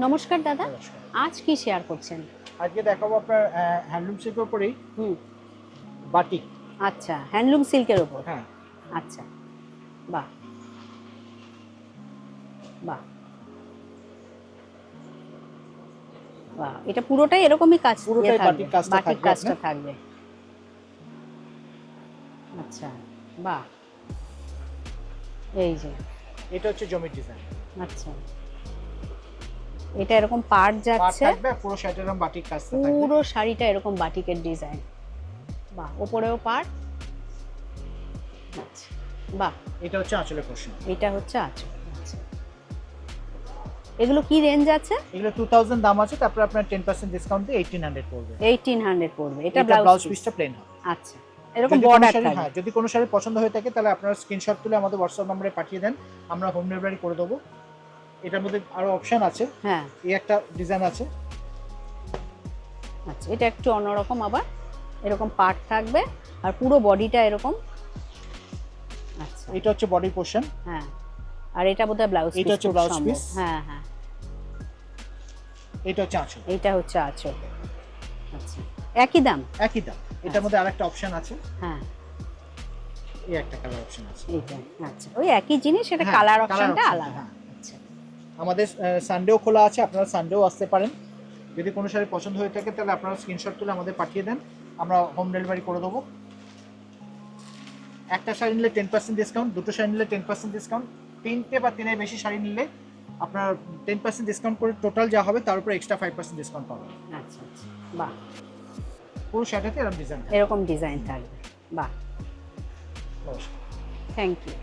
নমস্কার দাদা, নমস্কার। আজ কি শেয়ার করছেন? আজকে দেখাবো আপনার হ্যান্ডলুম সিল্কের উপরেই হুম। বাটিক। আচ্ছা, হ্যান্ডলুম সিল্কের উপর। হ্যাঁ, আচ্ছা, বাহ বাহ বাহ, এটা পুরোটাই এরকমই কাজ পুরোটাই থাকবে, বাটিক কাজটা বাটিক থাকবে কাজটা আপনার। থাকবে। আচ্ছা, বাহ, এই যে, এটা হচ্ছে জমির ডিজাইন। আচ্ছা, এটা এরকম পাড় পাড় যাচ্ছে, থাকবে, পুরো শাড়িটার এরকম বাটিক কাজটা থাকবে। পুরো শাড়িটা এরকম বাটিকের ডিজাইন। বাহ, ওপরেও পাড়। আচ্ছা, বাহ, এটা হচ্ছে আঁচলের পোর্শন। এটা হচ্ছে আঁচল। আচ্ছা, এগুলো কি রেঞ্জ আছে? এগুলো 2000 দাম আছে, তারপর আপনার 10% ডিসকাউন্ট দিয়ে 1800 পড়বে। 1800 পড়বে। এটা এটা ব্লাউজ পিস। পিসটা প্লেন হবে। আচ্ছা, এরকম যদি কোনো বর্ডার শাড়ি, থাকবে। হ্যাঁ, যদি কোনো শাড়ি পছন্দ হয়ে থাকে তাহলে আপনারা স্ক্রিনশট তুলে আমাদের হোয়াটসঅ্যাপ নম্বরে পাঠিয়ে দেন, আমরা হোম ডেলিভারি করে দেবো। এটার মধ্যে আরো অপশন আছে। হ্যাঁ, এই একটা ডিজাইন আছে। আচ্ছা, এটা একটু অন্যরকম, আবার এরকম পার্ট থাকবে আর পুরো বডিটা এরকম। আচ্ছা, এটা হচ্ছে বডি পোর্শন। হ্যাঁ, আর এটা বোধহয় ব্লাউজ পিস। এটা হচ্ছে ব্লাউজ পিস। হ্যাঁ হ্যাঁ, এটা হচ্ছে আঁচল। এইটা হচ্ছে আঁচল। আচ্ছা, একই দাম? একই দাম। এটার মধ্যে আরেকটা অপশন আছে। হ্যাঁ, এই একটা কালার অপশন আছে। এইটা। আচ্ছা, ওই একই জিনিস, সেটা হ্যাঁ, কালার colour অপশনটা option টা, আলাদা। হ্যাঁ। আচ্ছা, আমাদের সানডেও খোলা আছে, আপনারা সানডেও আসতে পারেন। যদি কোনো শাড়ি পছন্দ হয়ে থাকে তাহলে আপনারা স্ক্রিনশট তুলে আমাদের পাঠিয়ে দেন, আমরা হোম ডেলিভারি করে দেবো। একটা শাড়ি নিলে 10% ডিসকাউন্ট, দুটো শাড়ি নিলে 10% ডিসকাউন্ট, তিনটে বা তিনের বেশি শাড়ি নিলে আপনার 10% ডিসকাউন্ট করে টোটাল যা হবে তার উপর এক্সট্রা 5% ডিসকাউন্ট পাবেন। আচ্ছা আচ্ছা, বাহ, পুরো শাড়িটাতে এরকম ডিজাইন। এরকম ডিজাইন থাকবে। বাহ, নমস্কার। Thank you.